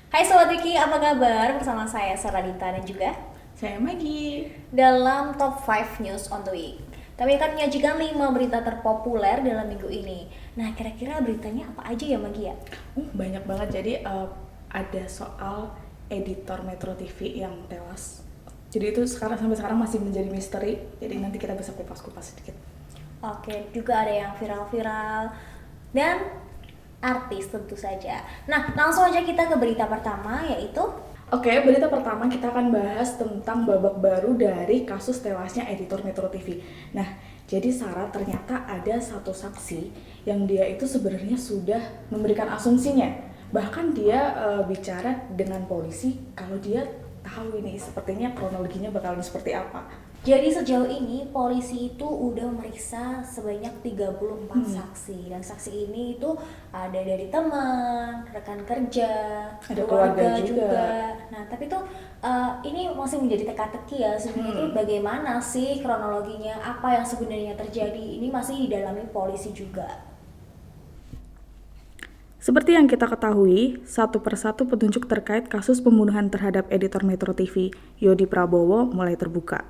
Hai Sobat Wiki, apa kabar? Bersama saya Saradita dan juga Saya Magi. dalam Top 5 News on the Week. Kami akan menyajikan 5 berita terpopuler dalam minggu ini. Nah, kira-kira beritanya apa aja ya Magi ya? Banyak banget. Jadi ada soal editor Metro TV yang tewas. Jadi itu sampai sekarang masih menjadi misteri. Jadi nanti kita bisa kupas-kupas sedikit. Oke, juga ada yang viral-viral dan artis tentu saja. Nah, langsung aja kita ke berita pertama yaitu Oke, berita pertama kita akan bahas tentang babak baru dari kasus tewasnya editor Metro TV. Nah, jadi Sarah ternyata ada satu saksi yang dia itu sebenarnya sudah memberikan asumsinya. Bahkan dia bicara dengan polisi kalau dia tahu ini sepertinya kronologinya bakalan seperti apa. Jadi sejauh ini polisi itu udah memeriksa sebanyak 34 saksi dan saksi ini itu ada dari teman, rekan kerja, Ada keluarga juga. Nah, tapi tuh ini masih menjadi teka-teki ya sebenarnya itu bagaimana sih kronologinya, apa yang sebenarnya terjadi. Ini masih didalami polisi juga. Seperti yang kita ketahui, satu persatu petunjuk terkait kasus pembunuhan terhadap editor Metro TV, Yodi Prabowo, mulai terbuka.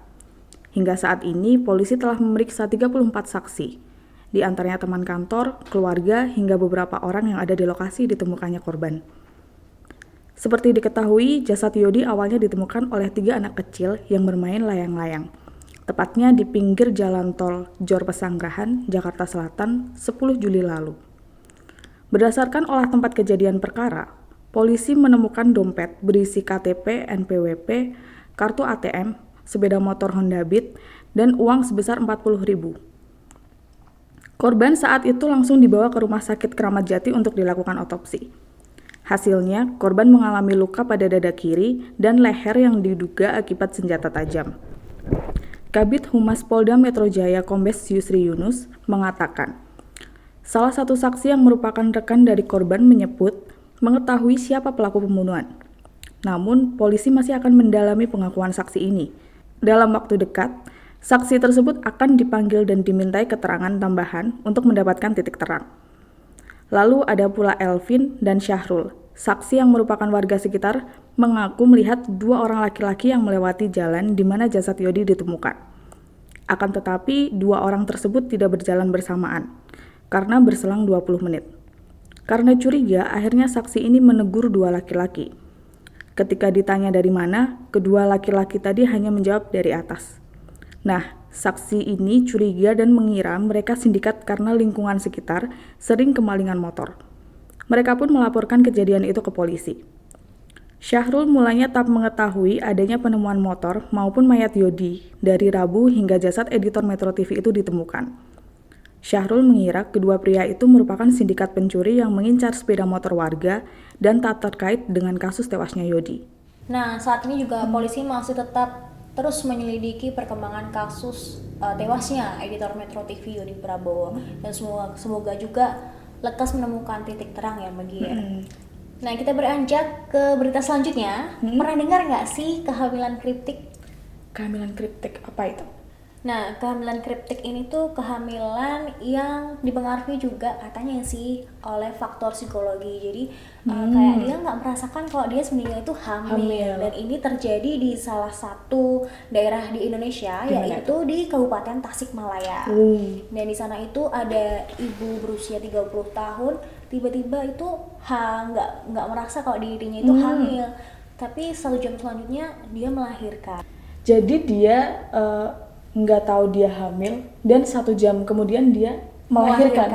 Hingga saat ini, polisi telah memeriksa 34 saksi, di antaranya teman kantor, keluarga, hingga beberapa orang yang ada di lokasi ditemukannya korban. Seperti diketahui, jasad Yodi awalnya ditemukan oleh 3 anak kecil yang bermain layang-layang, tepatnya di pinggir jalan tol Jor Pesanggerahan, Jakarta Selatan, 10 Juli lalu. Berdasarkan olah tempat kejadian perkara, polisi menemukan dompet berisi KTP, NPWP, kartu ATM, sepeda motor Honda Beat, dan uang sebesar 40.000. Korban saat itu langsung dibawa ke Rumah Sakit Kramat Jati untuk dilakukan otopsi. Hasilnya, korban mengalami luka pada dada kiri dan leher yang diduga akibat senjata tajam. Kabid Humas Polda Metro Jaya Kombes Yusri Yunus mengatakan, salah satu saksi yang merupakan rekan dari korban menyebut mengetahui siapa pelaku pembunuhan. Namun, polisi masih akan mendalami pengakuan saksi ini. Dalam waktu dekat, saksi tersebut akan dipanggil dan dimintai keterangan tambahan untuk mendapatkan titik terang. Lalu ada pula Elvin dan Syahrul, saksi yang merupakan warga sekitar, mengaku melihat 2 orang laki-laki yang melewati jalan di mana jasad Yodi ditemukan. Akan tetapi, 2 orang tersebut tidak berjalan bersamaan, karena berselang 20 menit. Karena curiga, akhirnya saksi ini menegur 2 laki-laki. Ketika ditanya dari mana, kedua laki-laki tadi hanya menjawab dari atas. Nah, saksi ini curiga dan mengira mereka sindikat karena lingkungan sekitar sering kemalingan motor. Mereka pun melaporkan kejadian itu ke polisi. Syahrul mulanya tak mengetahui adanya penemuan motor maupun mayat Yodi dari Rabu hingga jasad editor Metro TV itu ditemukan. Syahrul mengira kedua pria itu merupakan sindikat pencuri yang mengincar sepeda motor warga dan tak terkait dengan kasus tewasnya Yodi. Nah, saat ini juga polisi masih tetap terus menyelidiki perkembangan kasus tewasnya editor Metro TV Yodi Prabowo dan semoga juga lekas menemukan titik terang ya Magi ya. Nah, kita beranjak ke berita selanjutnya. Pernah dengar nggak sih kehamilan kriptik? Kehamilan kriptik apa itu? Nah, kehamilan kriptik ini tuh kehamilan yang dipengaruhi juga katanya sih oleh faktor psikologi. Jadi kayak dia nggak merasakan kalau dia sebenarnya itu hamil. Dan ini terjadi di salah satu daerah di Indonesia, yaitu di Kabupaten Tasikmalaya. Dan di sana itu ada ibu berusia 30 tahun, tiba-tiba itu nggak merasa kalau dirinya itu hamil. Tapi 1 jam selanjutnya dia melahirkan. Jadi dia nggak tahu dia hamil dan 1 jam kemudian dia melahirkan.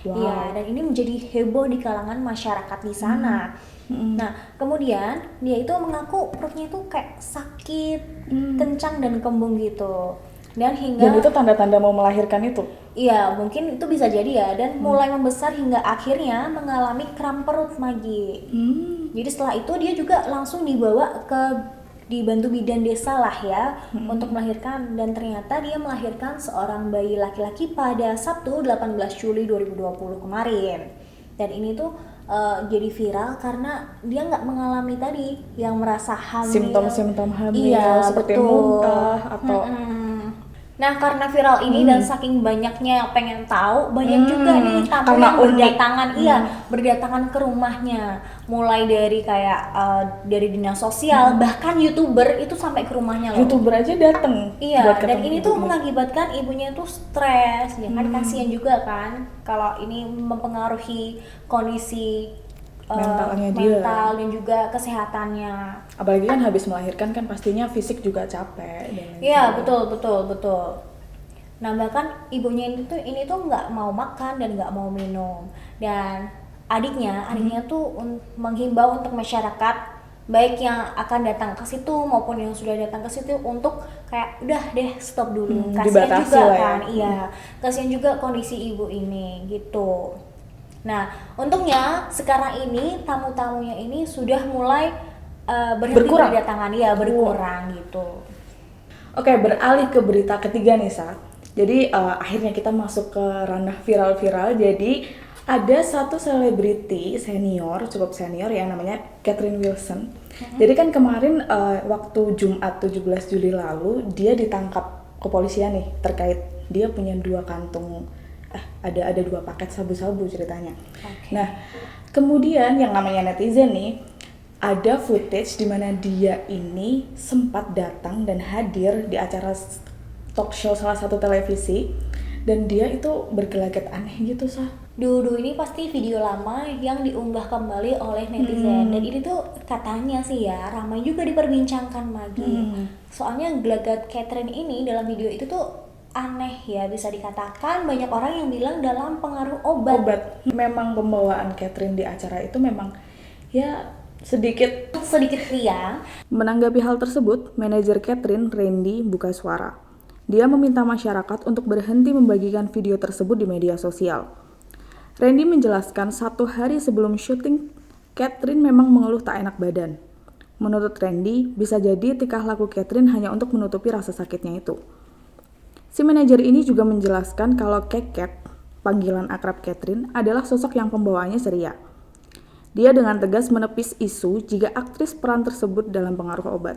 Wow. Iya, dan ini menjadi heboh di kalangan masyarakat di sana. Nah, kemudian dia itu mengaku perutnya itu kayak sakit, kencang dan kembung gitu. Dan itu tanda-tanda mau melahirkan itu? Iya, mungkin itu bisa jadi ya. Dan mulai membesar hingga akhirnya mengalami kram perut Magi. Jadi setelah itu dia juga langsung dibantu bidan desa lah ya untuk melahirkan, dan ternyata dia melahirkan seorang bayi laki-laki pada Sabtu 18 Juli 2020 kemarin. Dan ini tuh jadi viral karena dia nggak mengalami tadi yang merasa hamil. Simptom-simptom hamil iya, seperti betul. muntah atau Nah, karena viral ini dan saking banyaknya yang pengen tahu, banyak juga nih tamu Karena yang unik. berdatangan, berdatangan ke rumahnya. Mulai dari kayak dari dinas sosial, bahkan YouTuber itu sampai ke rumahnya loh. YouTuber aja dateng Iya, buat dan ketemu ini tuh ibunya. mengakibatkan ibunya tuh stres, ya kan kasihan juga kan kalau ini mempengaruhi kondisi Mentalnya dia. mental dan juga kesehatannya. Apalagi kan habis melahirkan kan pastinya fisik juga capek dan lain Iya, sebagainya. betul. Nah, bahkan ibunya ini tuh nggak mau makan dan nggak mau minum. Dan adiknya tuh menghimbau untuk masyarakat baik yang akan datang ke situ maupun yang sudah datang ke situ untuk kayak udah deh stop dulu. Kasihan dibatasi juga lah ya. kan, iya. Kasihan juga kondisi ibu ini gitu. Nah, untungnya sekarang ini tamu-tamunya ini sudah mulai berhenti Berkurang? berdatangan, ya berkurang gitu. Oke, beralih ke berita ketiga nih, Sa. Jadi akhirnya kita masuk ke ranah viral-viral. Jadi ada satu selebriti senior, cukup senior yang namanya Catherine Wilson. Jadi kan kemarin waktu Jumat 17 Juli lalu dia ditangkap kepolisian nih terkait dia punya 2 kantung ada 2 paket sabu-sabu ceritanya. Oke. Nah, kemudian yang namanya netizen nih ada footage di mana dia ini sempat datang dan hadir di acara talk show salah satu televisi dan dia itu bergelagat aneh gitu, Sah. Dulu ini pasti video lama yang diunggah kembali oleh netizen dan ini tuh katanya sih ya ramai juga diperbincangkan Magi. Soalnya gelagat Catherine ini dalam video itu tuh aneh ya, bisa dikatakan banyak orang yang bilang dalam pengaruh obat. Memang pembawaan Catherine di acara itu memang ya sedikit riang. Menanggapi hal tersebut, manajer Catherine, Randy, buka suara. Dia meminta masyarakat untuk berhenti membagikan video tersebut di media sosial. Randy menjelaskan 1 hari sebelum syuting, Catherine memang mengeluh tak enak badan. Menurut Randy, bisa jadi tingkah laku Catherine hanya untuk menutupi rasa sakitnya itu. Si manajer ini juga menjelaskan kalau Keket, panggilan akrab Catherine, adalah sosok yang pembawaannya ceria. Dia dengan tegas menepis isu jika aktris peran tersebut dalam pengaruh obat.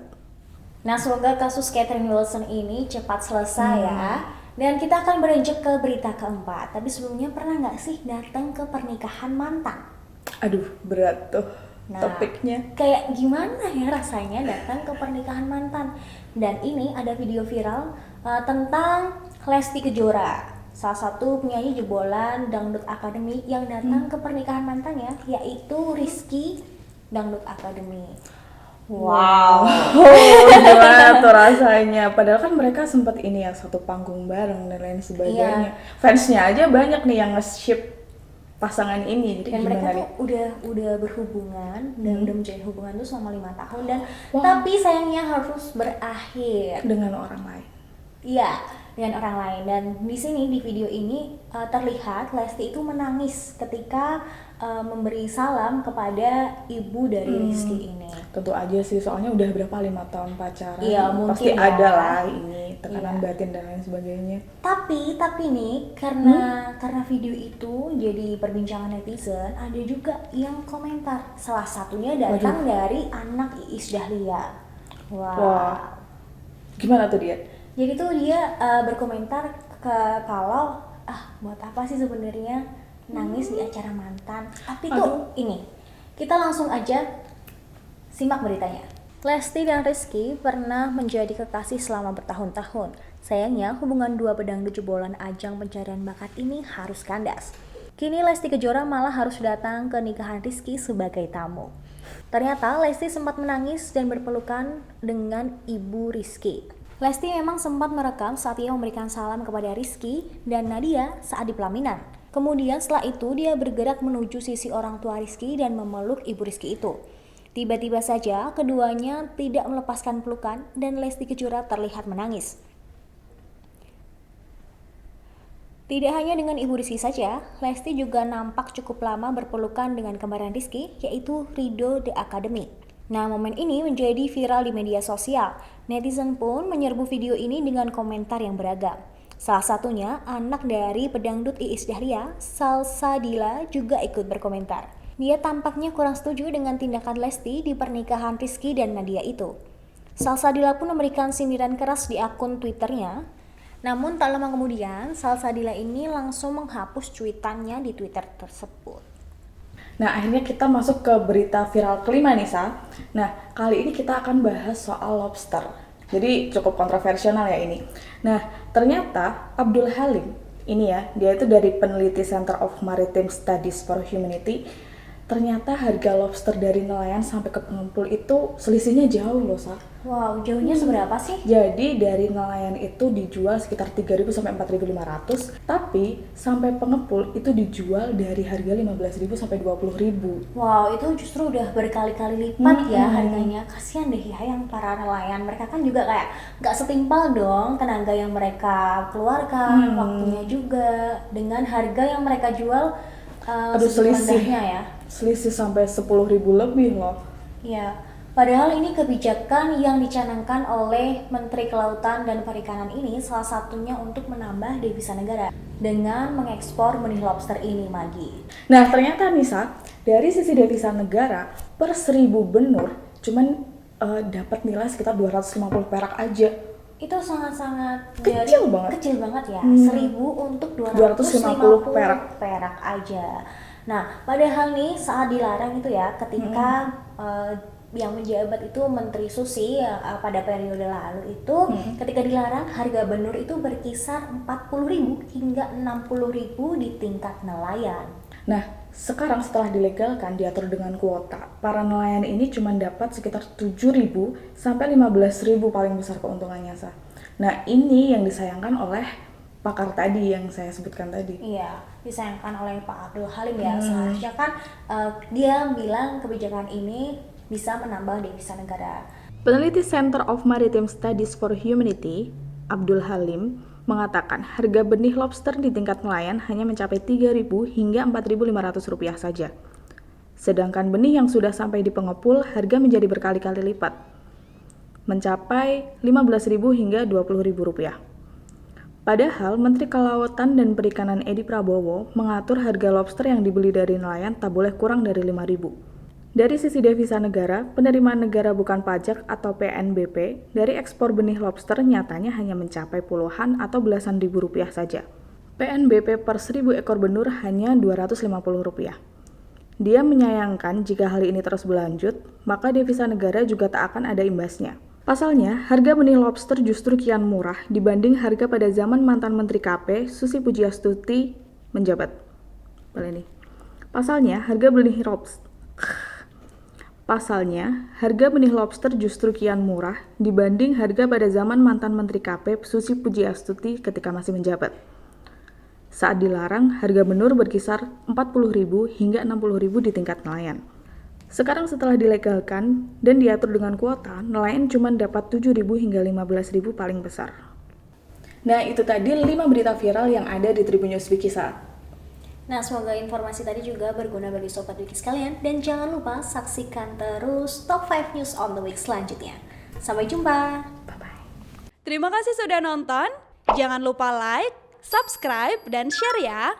Nah, semoga kasus Catherine Wilson ini cepat selesai ya. Dan kita akan beranjak ke berita keempat. Tapi sebelumnya pernah nggak sih datang ke pernikahan mantan? Aduh, berat tuh topiknya. Kayak gimana ya rasanya datang ke pernikahan mantan? Dan ini ada video viral tentang Lesti Kejora, salah satu penyanyi jebolan Dangdut Academy yang datang ke pernikahan mantannya, yaitu Rizky Dangdut Academy. Wow. Gimana tuh rasanya? Padahal kan mereka sempat ini ya satu panggung bareng dan lain sebagainya. Fansnya aja banyak nih yang nge-ship pasangan ini. Jadi Dan gimana mereka nih? tuh udah berhubungan dan udah menjalin hubungan tuh selama 5 tahun dan tapi sayangnya harus berakhir. Dengan orang lain. Iya, dengan orang lain. Dan di sini di video ini terlihat Lesti itu menangis ketika memberi salam kepada ibu dari Rizky ini. Tentu aja sih, soalnya udah berapa 5 tahun pacaran. Iya, mungkin pasti ya. ada lah ini tekanan Iya. batin dan lain sebagainya. Tapi nih karena video itu jadi perbincangan netizen, ada juga yang komentar. Salah satunya datang dari anak Iis Dahlia. Wah. Gimana tuh dia? Jadi tuh dia berkomentar kalau buat apa sih sebenarnya nangis di acara mantan. Tapi tuh ini kita langsung aja simak beritanya. Lesti dan Rizky pernah menjadi kekasih selama bertahun-tahun. Sayangnya hubungan dua pedangdut jebolan ajang pencarian bakat ini harus kandas. Kini Lesti Kejora malah harus datang ke nikahan Rizky sebagai tamu. Ternyata Lesti sempat menangis dan berpelukan dengan ibu Rizky. Lesti memang sempat merekam saat ia memberikan salam kepada Rizky dan Nadia saat di pelaminan. Kemudian setelah itu dia bergerak menuju sisi orang tua Rizky dan memeluk ibu Rizky itu. Tiba-tiba saja keduanya tidak melepaskan pelukan dan Lesti Kejora terlihat menangis. Tidak hanya dengan ibu Rizky saja, Lesti juga nampak cukup lama berpelukan dengan kembaran Rizky, yaitu Rido The Academy. Nah, momen ini menjadi viral di media sosial. Netizen pun menyerbu video ini dengan komentar yang beragam. Salah satunya, anak dari pedangdut Iis Dahlia, Salsabila juga ikut berkomentar. Dia tampaknya kurang setuju dengan tindakan Lesti di pernikahan Rizky dan Nadia itu. Salsabila pun memberikan sindiran keras di akun Twitternya. Namun tak lama kemudian, Salsabila ini langsung menghapus cuitannya di Twitter tersebut. Nah, akhirnya kita masuk ke berita viral kelima nih, Sa. Nah, kali ini kita akan bahas soal lobster. Jadi cukup kontroversial ya ini. Nah, ternyata Abdul Halim, ini ya, dia itu dari peneliti Center of Maritime Studies for Humanity. Ternyata harga lobster dari nelayan sampai ke pengepul itu selisihnya jauh loh, Sa. Wow, jauhnya seberapa sih? Jadi dari nelayan itu dijual sekitar 3.000 sampai 4.500, tapi sampai pengepul itu dijual dari harga 15.000 sampai 20.000. Wow, itu justru udah berkali-kali lipat ya harganya. Kasihan deh ya yang para nelayan. Mereka kan juga kayak nggak setimpal dong tenaga yang mereka keluarkan, waktunya juga dengan harga yang mereka jual rendahnya ya. Selisih sampai 10.000 lebih loh. Ya, padahal ini kebijakan yang dicanangkan oleh Menteri Kelautan dan Perikanan ini salah satunya untuk menambah devisa negara dengan mengekspor benih lobster ini, Magi. Nah, ternyata Nisa, dari sisi devisa negara per 1.000 benur cuman dapat nilai sekitar 250 perak aja. Itu sangat-sangat kecil banget ya. 1.000 untuk 250 perak aja. Nah, padahal nih saat dilarang itu ya, ketika yang menjabat itu Menteri Susi pada periode lalu itu, ketika dilarang harga benur itu berkisar 40.000 hingga 60.000 di tingkat nelayan. Nah, sekarang setelah dilegalkan diatur dengan kuota, para nelayan ini cuma dapat sekitar 7.000 sampai 15.000 paling besar keuntungannya, Sa. Nah, ini yang disayangkan oleh pakar tadi yang saya sebutkan tadi. Iya, disayangkan oleh Pak Abdul Halim ya. Seharusnya kan dia bilang kebijakan ini bisa menambah devisa negara. Peneliti Center of Maritime Studies for Humanity, Abdul Halim, mengatakan harga benih lobster di tingkat nelayan hanya mencapai 3.000 hingga 4.500 rupiah saja. Sedangkan benih yang sudah sampai di pengepul harga menjadi berkali-kali lipat, mencapai 15.000 hingga 20.000 rupiah. Padahal Menteri Kelautan dan Perikanan Edi Prabowo mengatur harga lobster yang dibeli dari nelayan tak boleh kurang dari 5.000. Dari sisi devisa negara, penerimaan negara bukan pajak atau PNBP dari ekspor benih lobster nyatanya hanya mencapai puluhan atau belasan ribu rupiah saja. PNBP per 1.000 ekor benur hanya 250 rupiah. Dia menyayangkan jika hal ini terus berlanjut, maka devisa negara juga tak akan ada imbasnya. Pasalnya, harga benih lobster justru kian murah dibanding harga pada zaman mantan Menteri KP Susi Pujiastuti menjabat. Pasalnya, harga benih lobster justru kian murah dibanding harga pada zaman mantan Menteri KP Susi Pujiastuti ketika masih menjabat. Saat dilarang, harga benur berkisar 40.000 hingga 60.000 di tingkat nelayan. Sekarang setelah dilegalkan dan diatur dengan kuota, nelayan cuma dapat 7.000 hingga 15.000 paling besar. Nah, itu tadi 5 berita viral yang ada di Tribun News Wiki saat. Nah, semoga informasi tadi juga berguna bagi Sobat Wiki sekalian. Dan jangan lupa saksikan terus Top 5 News on the Week selanjutnya. Sampai jumpa. Bye-bye. Terima kasih sudah nonton. Jangan lupa like, subscribe, dan share ya.